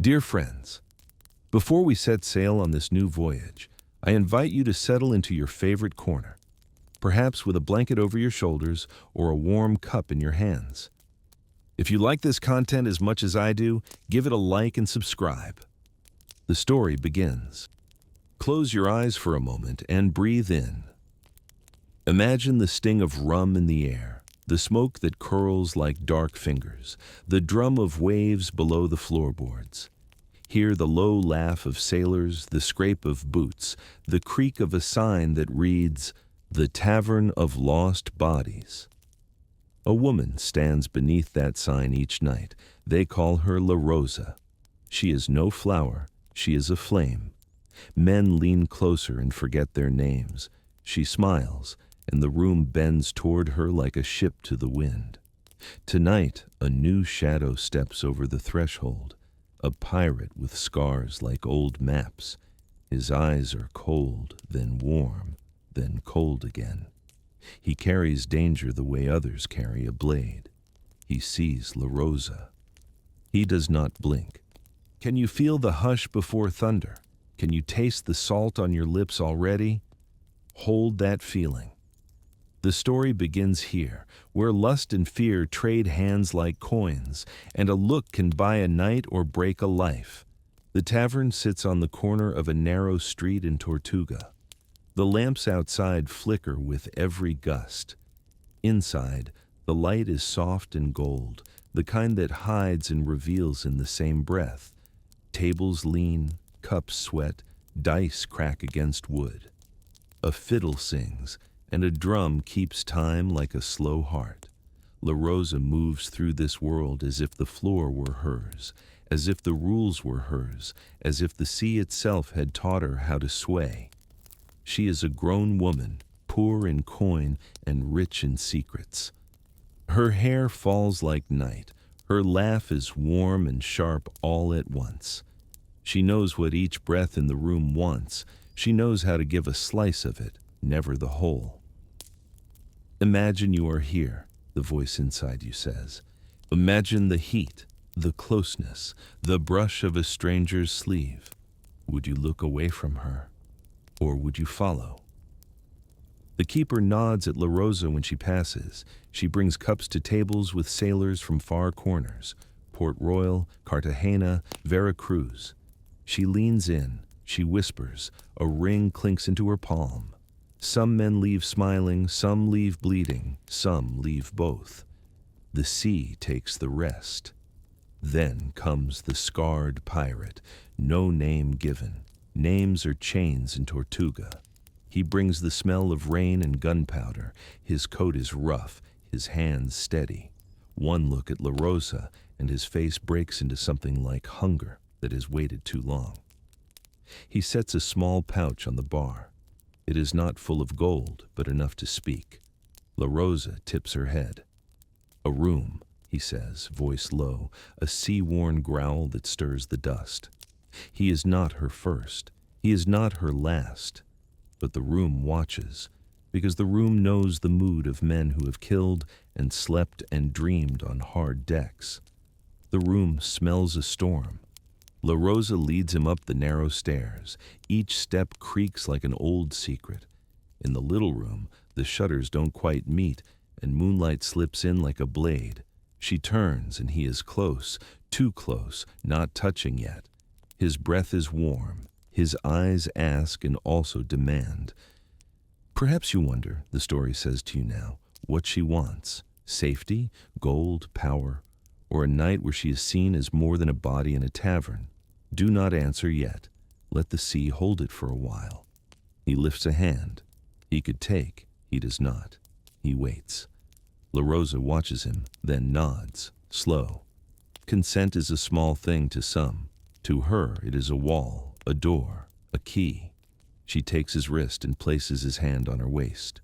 Dear friends, before we set sail on this new voyage, I invite you to settle into your favorite corner, perhaps with a blanket over your shoulders or a warm cup in your hands. If you like this content as much as I do, give it a like and subscribe. The story begins. Close your eyes for a moment and breathe in. Imagine the sting of rum in the air, the smoke that curls like dark fingers, the drum of waves below the floorboards. Hear the low laugh of sailors, the scrape of boots, the creak of a sign that reads, "The Tavern of Lost Bodies." A woman stands beneath that sign each night. They call her La Rosa. She is no flower, she is a flame. Men lean closer and forget their names. She smiles, and the room bends toward her like a ship to the wind. Tonight, a new shadow steps over the threshold, a pirate with scars like old maps. His eyes are cold, then warm, then cold again. He carries danger the way others carry a blade. He sees La Rosa. He does not blink. Can you feel the hush before thunder? Can you taste the salt on your lips already? Hold that feeling. The story begins here, where lust and fear trade hands like coins, and a look can buy a night or break a life. The tavern sits on the corner of a narrow street in Tortuga. The lamps outside flicker with every gust. Inside, the light is soft and gold, the kind that hides and reveals in the same breath. Tables lean, cups sweat, dice crack against wood. A fiddle sings, and a drum keeps time like a slow heart. La Rosa moves through this world as if the floor were hers, as if the rules were hers, as if the sea itself had taught her how to sway. She is a grown woman, poor in coin and rich in secrets. Her hair falls like night. Her laugh is warm and sharp all at once. She knows what each breath in the room wants. She knows how to give a slice of it, never the whole. Imagine you are here, the voice inside you says. Imagine the heat, the closeness, the brush of a stranger's sleeve. Would you look away from her? Or would you follow? The keeper nods at La Rosa when she passes. She brings cups to tables with sailors from far corners, Port Royal, Cartagena, Veracruz. She leans in, she whispers, a ring clinks into her palm. Some men leave smiling, some leave bleeding, some leave both. The sea takes the rest. Then comes the scarred pirate, no name given. Names are chains in Tortuga. He brings the smell of rain and gunpowder. His coat is rough, his hands steady. One look at La Rosa, and his face breaks into something like hunger that has waited too long. He sets a small pouch on the bar. It is not full of gold, but enough to speak. La Rosa tips her head. A room, he says, voice low, a sea-worn growl that stirs the dust. He is not her first. He is not her last. But the room watches, because the room knows the mood of men who have killed and slept and dreamed on hard decks. The room smells a storm. La Rosa leads him up the narrow stairs. Each step creaks like an old secret. In the little room, the shutters don't quite meet, and moonlight slips in like a blade. She turns, and he is close, too close, not touching yet. His breath is warm. His eyes ask and also demand. Perhaps you wonder, the story says to you now, what she wants. Safety, gold, power, or a night where she is seen as more than a body in a tavern. Do not answer yet. Let the sea hold it for a while. He lifts a hand. He could take. He does not. He waits. La Rosa watches him, then nods, slow. Consent is a small thing to some. To her, it is a wall, a door, a key. She takes his wrist and places his hand on her waist.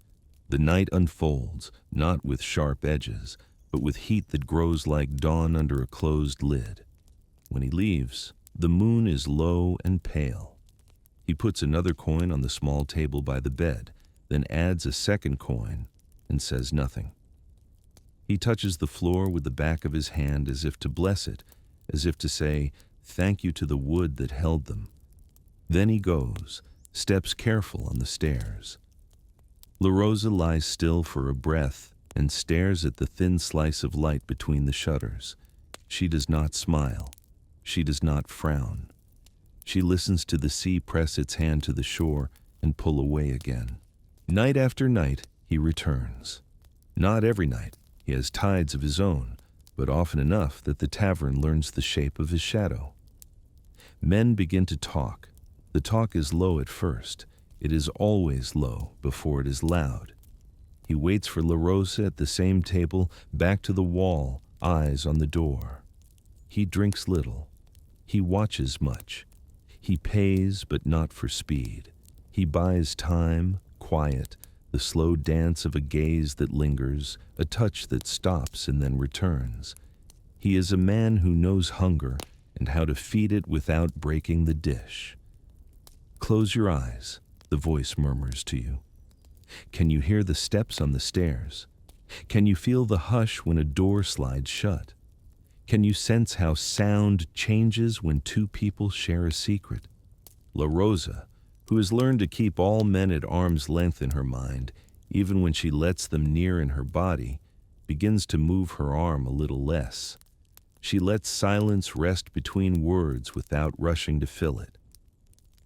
The night unfolds, not with sharp edges, but with heat that grows like dawn under a closed lid. When he leaves, the moon is low and pale. He puts another coin on the small table by the bed, then adds a second coin and says nothing. He touches the floor with the back of his hand as if to bless it, as if to say, thank you to the wood that held them. Then he goes, steps careful on the stairs. La Rosa lies still for a breath and stares at the thin slice of light between the shutters. She does not smile. She does not frown. She listens to the sea press its hand to the shore and pull away again. Night after night, he returns. Not every night. He has tides of his own, but often enough that the tavern learns the shape of his shadow. Men begin to talk. The talk is low at first. It is always low before it is loud. He waits for La Rosa at the same table, back to the wall, eyes on the door. He drinks little. He watches much. He pays, but not for speed. He buys time, quiet, the slow dance of a gaze that lingers, a touch that stops and then returns. He is a man who knows hunger and how to feed it without breaking the dish. Close your eyes, the voice murmurs to you. Can you hear the steps on the stairs? Can you feel the hush when a door slides shut? Can you sense how sound changes when two people share a secret? La Rosa, who has learned to keep all men at arm's length in her mind, even when she lets them near in her body, begins to move her arm a little less. She lets silence rest between words without rushing to fill it.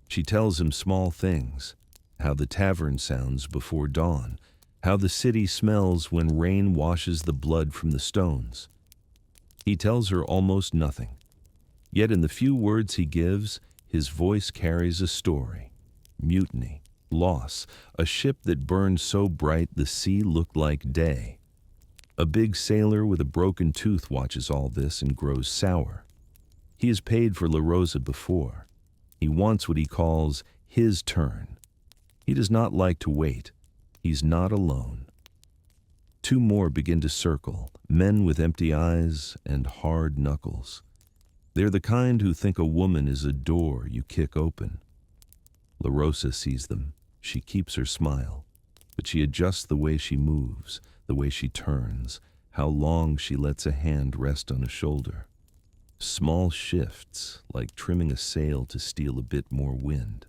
She tells him small things, how the tavern sounds before dawn, how the city smells when rain washes the blood from the stones. He tells her almost nothing. Yet in the few words he gives, his voice carries a story. Mutiny, loss, a ship that burned so bright the sea looked like day. A big sailor with a broken tooth watches all this and grows sour. He has paid for La Rosa before. He wants what he calls his turn. He does not like to wait. He's not alone. Two more begin to circle, men with empty eyes and hard knuckles. They're the kind who think a woman is a door you kick open. La Rosa sees them. She keeps her smile, but she adjusts the way she moves, the way she turns, how long she lets a hand rest on a shoulder. Small shifts, like trimming a sail to steal a bit more wind.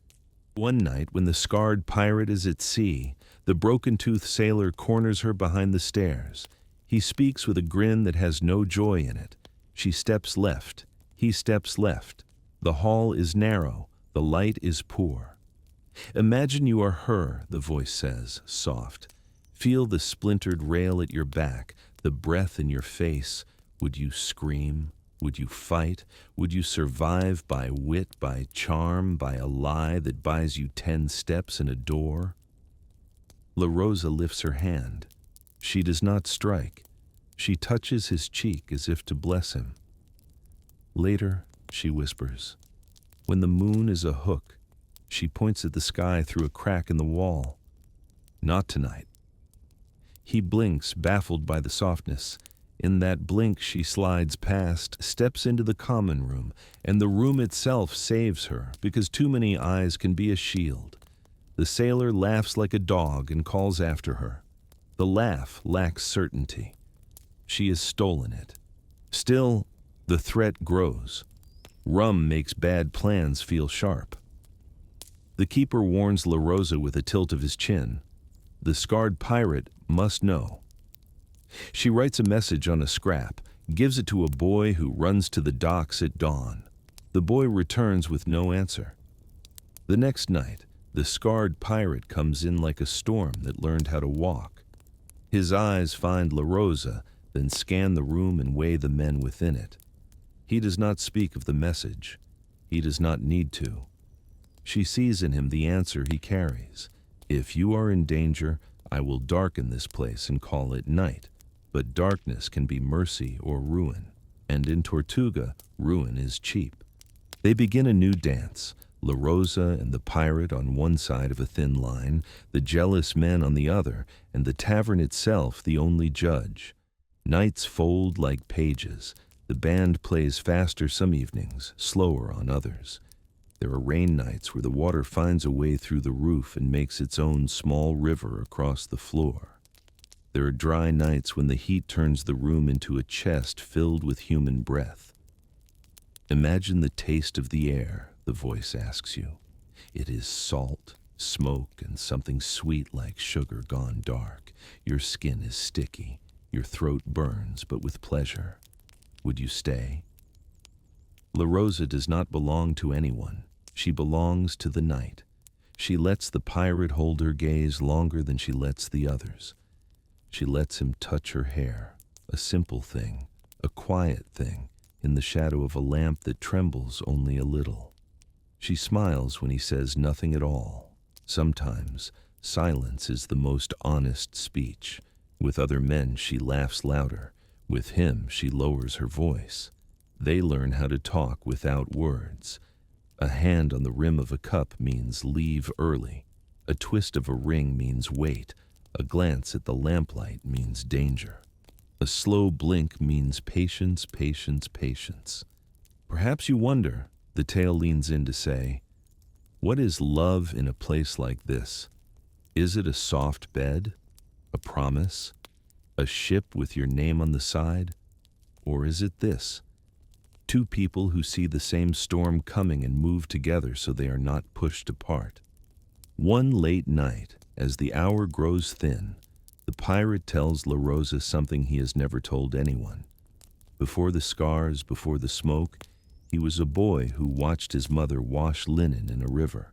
One night, when the scarred pirate is at sea, the broken-toothed sailor corners her behind the stairs. He speaks with a grin that has no joy in it. She steps left. He steps left. The hall is narrow. The light is poor. Imagine you are her, the voice says, soft. Feel the splintered rail at your back, the breath in your face. Would you scream? Would you fight? Would you survive by wit, by charm, by a lie that buys you 10 steps and a door? La Rosa lifts her hand. She does not strike. She touches his cheek as if to bless him. Later, she whispers, when the moon is a hook, she points at the sky through a crack in the wall. Not tonight. He blinks, baffled by the softness. In that blink she slides past, steps into the common room, and the room itself saves her, because too many eyes can be a shield. The sailor laughs like a dog and calls after her. The laugh lacks certainty. She has stolen it. Still, the threat grows. Rum makes bad plans feel sharp. The keeper warns La Rosa with a tilt of his chin. The scarred pirate must know. She writes a message on a scrap, gives it to a boy who runs to the docks at dawn. The boy returns with no answer. The next night, the scarred pirate comes in like a storm that learned how to walk. His eyes find La Rosa, then scan the room and weigh the men within it. He does not speak of the message. He does not need to. She sees in him the answer he carries. If you are in danger, I will darken this place and call it night. But darkness can be mercy or ruin, and in Tortuga, ruin is cheap. They begin a new dance, La Rosa and the pirate on one side of a thin line, the jealous men on the other, and the tavern itself the only judge. Nights fold like pages. The band plays faster some evenings, slower on others. There are rain nights where the water finds a way through the roof and makes its own small river across the floor. There are dry nights when the heat turns the room into a chest filled with human breath. Imagine the taste of the air, the voice asks you. It is salt, smoke, and something sweet like sugar gone dark. Your skin is sticky. Your throat burns, but with pleasure. Would you stay? La Rosa does not belong to anyone. She belongs to the night. She lets the pirate hold her gaze longer than she lets the others. She lets him touch her hair, a simple thing, a quiet thing, in the shadow of a lamp that trembles only a little. She smiles when he says nothing at all. Sometimes, silence is the most honest speech. With other men, she laughs louder. With him, she lowers her voice. They learn how to talk without words. A hand on the rim of a cup means leave early. A twist of a ring means wait. A glance at the lamplight means danger. A slow blink means patience, patience, patience. Perhaps you wonder, the tale leans in to say, what is love in a place like this? Is it a soft bed? A promise? A ship with your name on the side? Or is it this? Two people who see the same storm coming and move together so they are not pushed apart. One late night, as the hour grows thin, the pirate tells La Rosa something he has never told anyone. Before the scars, before the smoke, he was a boy who watched his mother wash linen in a river.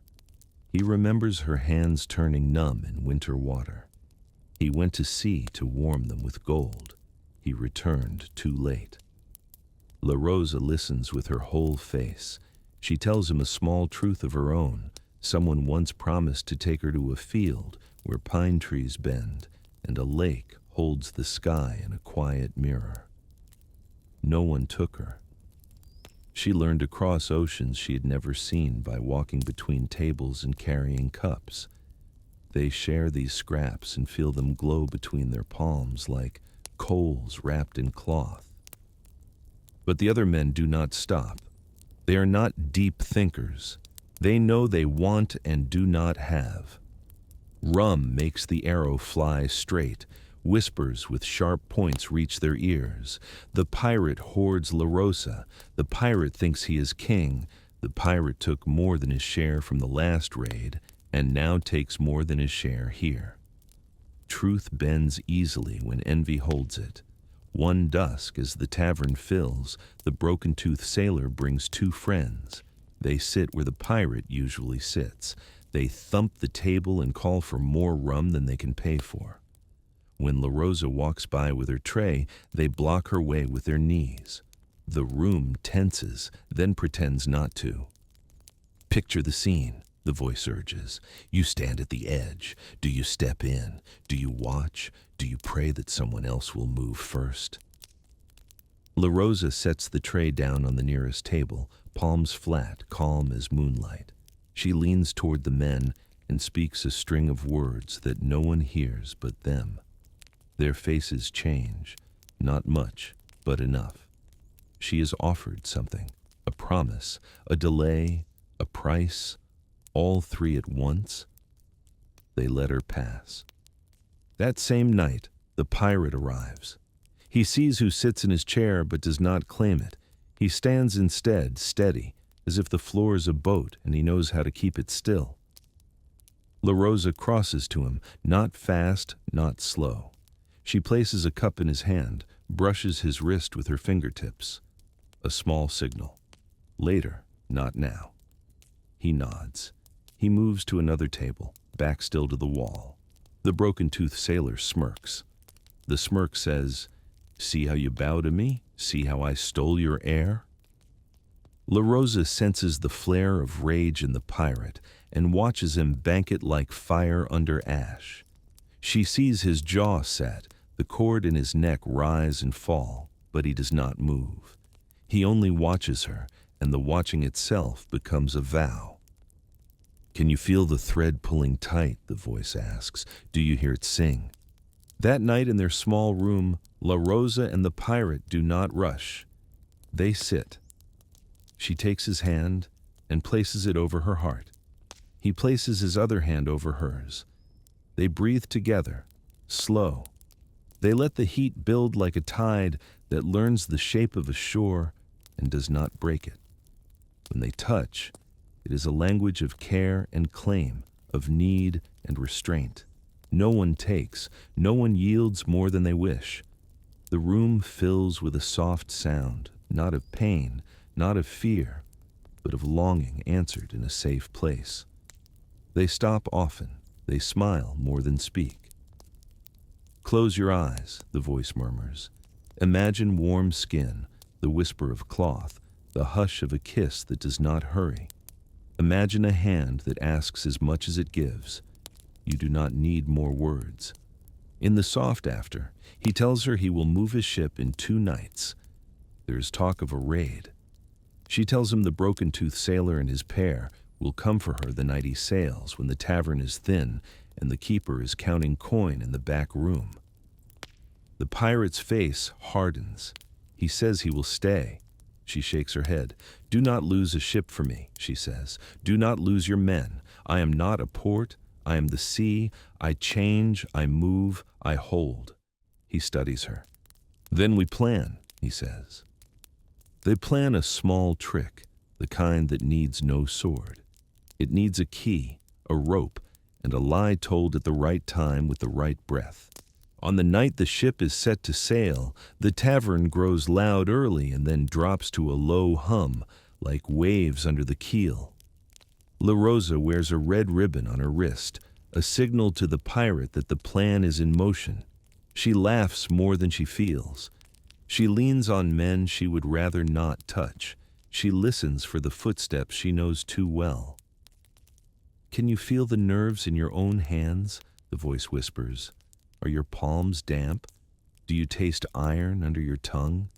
He remembers her hands turning numb in winter water. He went to sea to warm them with gold. He returned too late. La Rosa listens with her whole face. She tells him a small truth of her own. Someone once promised to take her to a field where pine trees bend and a lake holds the sky in a quiet mirror. No one took her. She learned to cross oceans she had never seen by walking between tables and carrying cups. They share these scraps and feel them glow between their palms like coals wrapped in cloth. But the other men do not stop. They are not deep thinkers. They know they want and do not have. Rum makes the arrow fly straight. Whispers with sharp points reach their ears. The pirate hoards La Rosa. The pirate thinks he is king. The pirate took more than his share from the last raid, and now takes more than his share here. Truth bends easily when envy holds it. One dusk, as the tavern fills, the broken-toothed sailor brings two friends. They sit where the pirate usually sits. They thump the table and call for more rum than they can pay for. When La Rosa walks by with her tray, they block her way with their knees. The room tenses, then pretends not to. Picture the scene, the voice urges. You stand at the edge. Do you step in? Do you watch? Do you pray that someone else will move first? La Rosa sets the tray down on the nearest table, palms flat, calm as moonlight. She leans toward the men and speaks a string of words that no one hears but them. Their faces change, not much, but enough. She is offered something, a promise, a delay, a price, all three at once. They let her pass. That same night, the pirate arrives. He sees who sits in his chair but does not claim it. He stands instead, steady, as if the floor is a boat and he knows how to keep it still. La Rosa crosses to him, not fast, not slow. She places a cup in his hand, brushes his wrist with her fingertips. A small signal. Later, not now. He nods. He moves to another table, back still to the wall. The broken-toothed sailor smirks. The smirk says, "See how you bow to me? See how I stole your air?" La Rosa senses the flare of rage in the pirate and watches him bank it like fire under ash. She sees his jaw set, the cord in his neck rise and fall, but he does not move. He only watches her, and the watching itself becomes a vow. "Can you feel the thread pulling tight?" the voice asks. "Do you hear it sing?" That night in their small room, La Rosa and the pirate do not rush. They sit. She takes his hand and places it over her heart. He places his other hand over hers. They breathe together, slow. They let the heat build like a tide that learns the shape of a shore and does not break it. When they touch, it is a language of care and claim, of need and restraint. No one takes, no one yields more than they wish. The room fills with a soft sound, not of pain, not of fear, but of longing answered in a safe place. They stop often, they smile more than speak. Close your eyes, the voice murmurs. Imagine warm skin, the whisper of cloth, the hush of a kiss that does not hurry. Imagine a hand that asks as much as it gives. You do not need more words. In the soft after, he tells her he will move his ship in 2 nights. There is talk of a raid. She tells him the broken-toothed sailor and his pair will come for her the night he sails, when the tavern is thin and the keeper is counting coin in the back room. The pirate's face hardens. He says he will stay. She shakes her head. Do not lose a ship for me, she says. Do not lose your men. I am not a port. I am the sea. I change, I move, I hold. He studies her. Then we plan, he says. They plan a small trick, the kind that needs no sword. It needs a key, a rope, and a lie told at the right time with the right breath. On the night the ship is set to sail, the tavern grows loud early and then drops to a low hum, like waves under the keel. La Rosa wears a red ribbon on her wrist, a signal to the pirate that the plan is in motion. She laughs more than she feels. She leans on men she would rather not touch. She listens for the footsteps she knows too well. Can you feel the nerves in your own hands? The voice whispers. Are your palms damp? Do you taste iron under your tongue?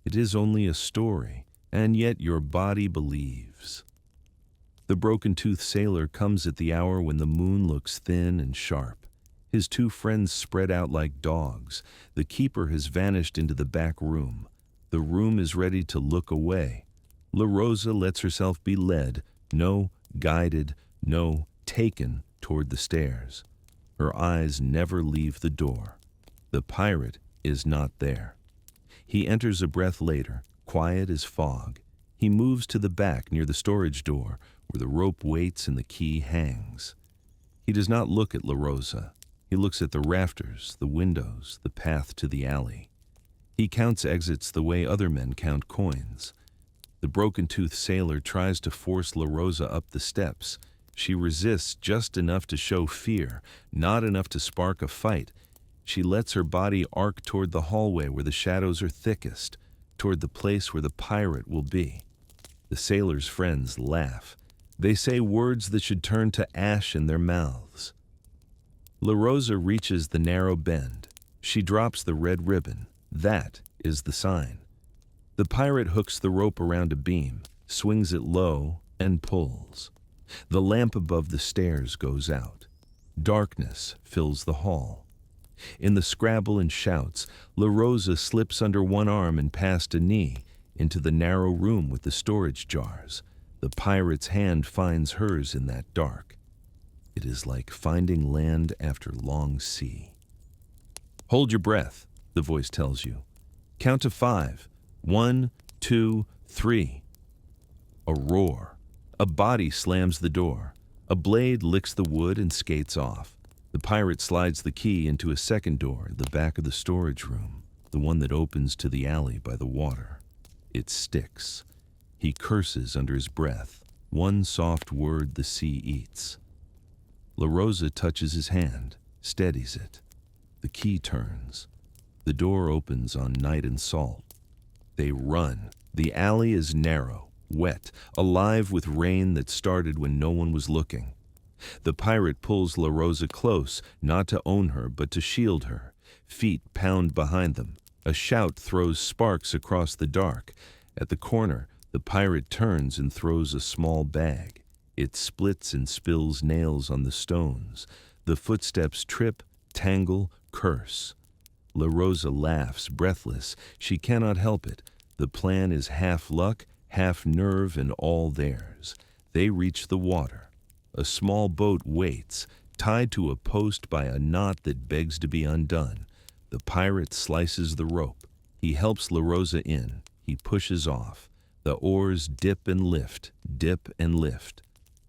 It is only a story, and yet your body believes. The broken-toothed sailor comes at the hour when the moon looks thin and sharp. His 2 friends spread out like dogs. The keeper has vanished into the back room. The room is ready to look away. La Rosa lets herself be led, no, guided, no, taken toward the stairs. Her eyes never leave the door. The pirate is not there. He enters a breath later, quiet as fog. He moves to the back near the storage door, where the rope waits and the key hangs. He does not look at La Rosa. He looks at the rafters, the windows, the path to the alley. He counts exits the way other men count coins. The broken-toothed sailor tries to force La Rosa up the steps. She resists just enough to show fear, not enough to spark a fight. She lets her body arc toward the hallway where the shadows are thickest, toward the place where the pirate will be. The sailor's friends laugh. They say words that should turn to ash in their mouths. La Rosa reaches the narrow bend. She drops the red ribbon. That is the sign. The pirate hooks the rope around a beam, swings it low, and pulls. The lamp above the stairs goes out. Darkness fills the hall. In the scrabble and shouts, La Rosa slips under one arm and past a knee into the narrow room with the storage jars. The pirate's hand finds hers in that dark. It is like finding land after long sea. Hold your breath, the voice tells you. Count to 5. 1, 2, 3. A roar. A body slams the door. A blade licks the wood and skates off. The pirate slides the key into a second door at the back of the storage room, the one that opens to the alley by the water. It sticks. He curses under his breath, one soft word the sea eats. La Rosa touches his hand, steadies it. The key turns. The door opens on night and salt. They run. The alley is narrow, wet, alive with rain that started when no one was looking. The pirate pulls La Rosa close, not to own her, but to shield her. Feet pound behind them. A shout throws sparks across the dark. At the corner, the pirate turns and throws a small bag. It splits and spills nails on the stones. The footsteps trip, tangle, curse. La Rosa laughs, breathless. She cannot help it. The plan is half luck, half nerve, and all theirs. They reach the water. A small boat waits, tied to a post by a knot that begs to be undone. The pirate slices the rope. He helps La Rosa in. He pushes off. The oars dip and lift, dip and lift.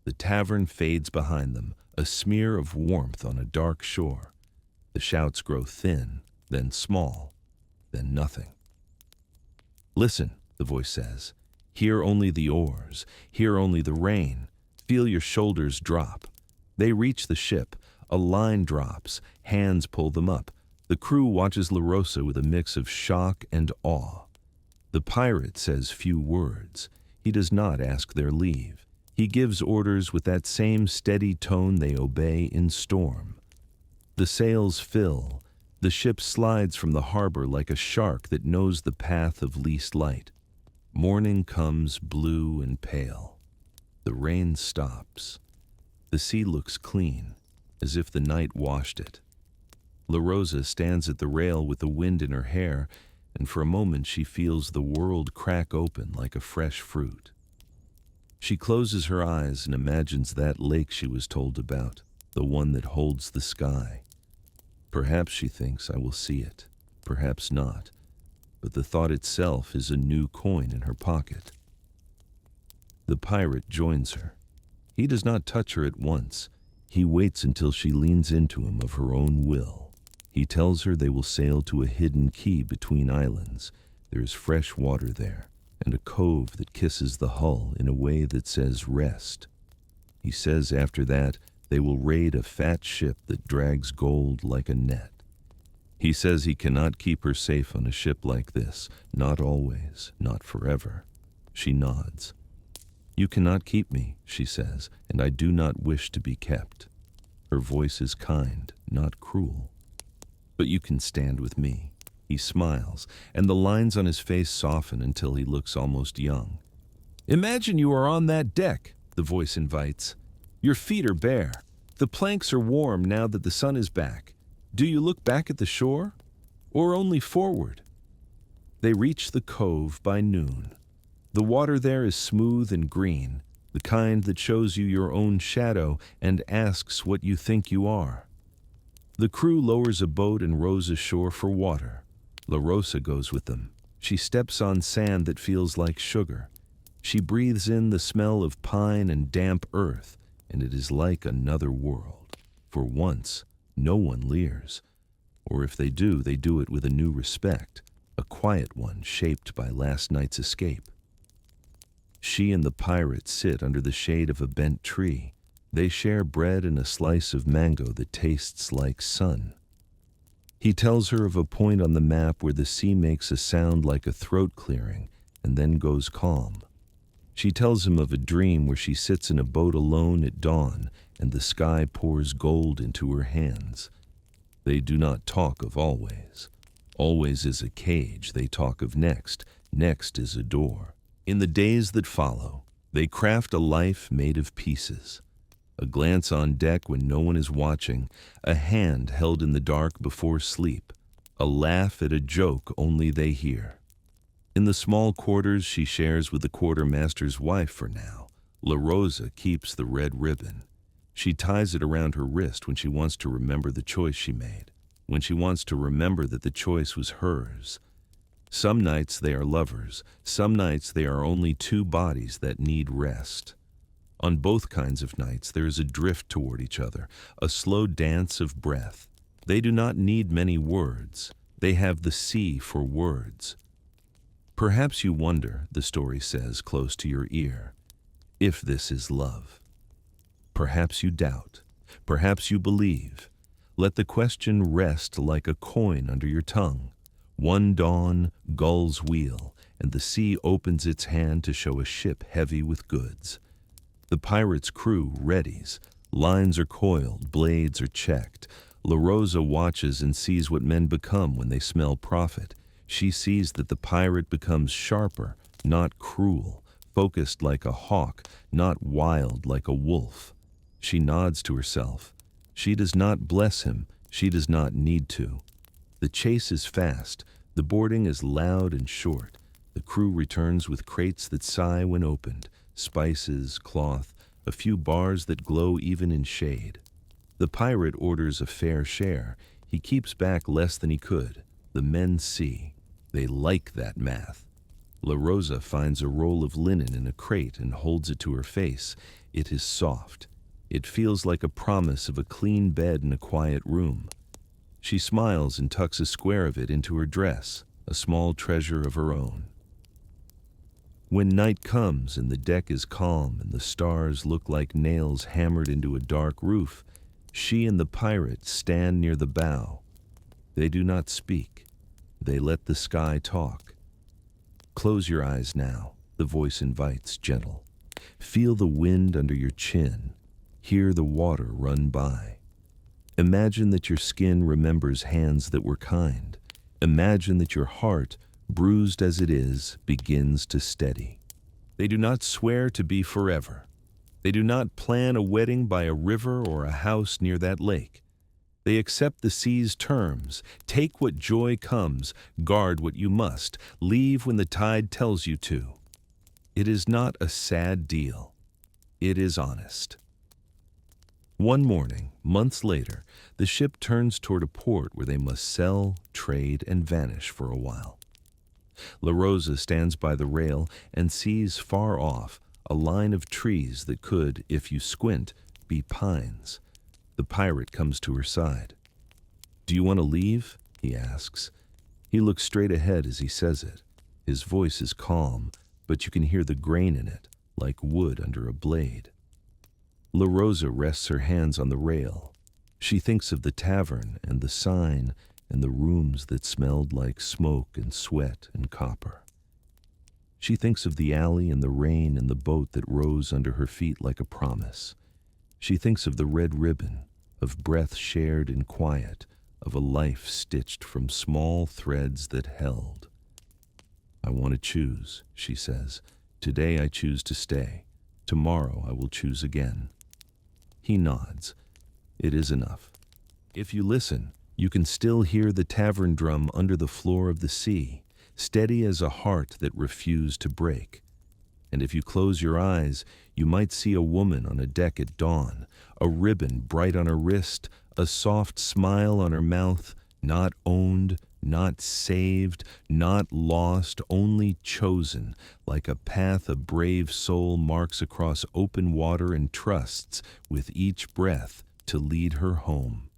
The tavern fades behind them, a smear of warmth on a dark shore. The shouts grow thin, then small, then nothing. Listen, the voice says. Hear only the oars, hear only the rain. Feel your shoulders drop. They reach the ship. A line drops. Hands pull them up. The crew watches La Rosa with a mix of shock and awe. The pirate says few words. He does not ask their leave. He gives orders with that same steady tone they obey in storm. The sails fill. The ship slides from the harbor like a shark that knows the path of least light. Morning comes blue and pale. The rain stops. The sea looks clean, as if the night washed it. La Rosa stands at the rail with the wind in her hair, and for a moment she feels the world crack open like a fresh fruit. She closes her eyes and imagines that lake she was told about, the one that holds the sky. Perhaps she thinks I will see it, perhaps not, but the thought itself is a new coin in her pocket. The pirate joins her. He does not touch her at once. He waits until she leans into him of her own will. He tells her they will sail to a hidden key between islands. There is fresh water there, and a cove that kisses the hull in a way that says rest. He says after that they will raid a fat ship that drags gold like a net. He says he cannot keep her safe on a ship like this, not always, not forever. She nods. You cannot keep me, she says, and I do not wish to be kept. Her voice is kind, not cruel. But you can stand with me. He smiles, and the lines on his face soften until he looks almost young. Imagine you are on that deck, the voice invites. Your feet are bare. The planks are warm now that the sun is back. Do you look back at the shore, or only forward? They reach the cove by noon. The water there is smooth and green, the kind that shows you your own shadow and asks what you think you are. The crew lowers a boat and rows ashore for water. La Rosa goes with them. She steps on sand that feels like sugar. She breathes in the smell of pine and damp earth, and it is like another world. For once, no one leers. Or if they do it with a new respect, a quiet one shaped by last night's escape. She and the pirate sit under the shade of a bent tree. They share bread and a slice of mango that tastes like sun. He tells her of a point on the map where the sea makes a sound like a throat clearing and then goes calm. She tells him of a dream where she sits in a boat alone at dawn and the sky pours gold into her hands. They do not talk of always. Always is a cage. They talk of next. Next is a door. In the days that follow, they craft a life made of pieces. A glance on deck when no one is watching, a hand held in the dark before sleep, a laugh at a joke only they hear. In the small quarters she shares with the quartermaster's wife for now, La Rosa keeps the red ribbon. She ties it around her wrist when she wants to remember the choice she made, when she wants to remember that the choice was hers. Some nights they are lovers, some nights they are only two bodies that need rest. On both kinds of nights there is a drift toward each other, a slow dance of breath. They do not need many words. They have the sea for words. Perhaps you wonder, the story says close to your ear, if this is love. Perhaps you doubt. Perhaps you believe. Let the question rest like a coin under your tongue. One dawn, gulls wheel, and the sea opens its hand to show a ship heavy with goods. The pirate's crew readies. Lines are coiled, blades are checked. La Rosa watches and sees what men become when they smell profit. She sees that the pirate becomes sharper, not cruel, focused like a hawk, not wild like a wolf. She nods to herself. She does not bless him. She does not need to. The chase is fast. The boarding is loud and short. The crew returns with crates that sigh when opened, spices, cloth, a few bars that glow even in shade. The pirate orders a fair share. He keeps back less than he could. The men see. They like that math. La Rosa finds a roll of linen in a crate and holds it to her face. It is soft. It feels like a promise of a clean bed in a quiet room. She smiles and tucks a square of it into her dress, a small treasure of her own. When night comes and the deck is calm and the stars look like nails hammered into a dark roof, she and the pirate stand near the bow. They do not speak. They let the sky talk. Close your eyes now, the voice invites, gentle. Feel the wind under your chin. Hear the water run by. Imagine that your skin remembers hands that were kind. Imagine that your heart, bruised as it is, begins to steady. They do not swear to be forever. They do not plan a wedding by a river or a house near that lake. They accept the sea's terms. Take what joy comes, guard what you must, leave when the tide tells you to. It is not a sad deal. It is honest. One morning, months later, the ship turns toward a port where they must sell, trade, and vanish for a while. La Rosa stands by the rail and sees far off a line of trees that could, if you squint, be pines. The pirate comes to her side. "Do you want to leave?" he asks. He looks straight ahead as he says it. His voice is calm, but you can hear the grain in it, like wood under a blade. La Rosa rests her hands on the rail. She thinks of the tavern and the sign and the rooms that smelled like smoke and sweat and copper. She thinks of the alley and the rain and the boat that rose under her feet like a promise. She thinks of the red ribbon, of breath shared in quiet, of a life stitched from small threads that held. "I want to choose," she says. "Today I choose to stay. Tomorrow I will choose again." He nods. It is enough. If you listen, you can still hear the tavern drum under the floor of the sea, steady as a heart that refused to break. And if you close your eyes, you might see a woman on a deck at dawn, a ribbon bright on her wrist, a soft smile on her mouth, not owned, not saved, not lost, only chosen, like a path a brave soul marks across open water and trusts, with each breath, to lead her home.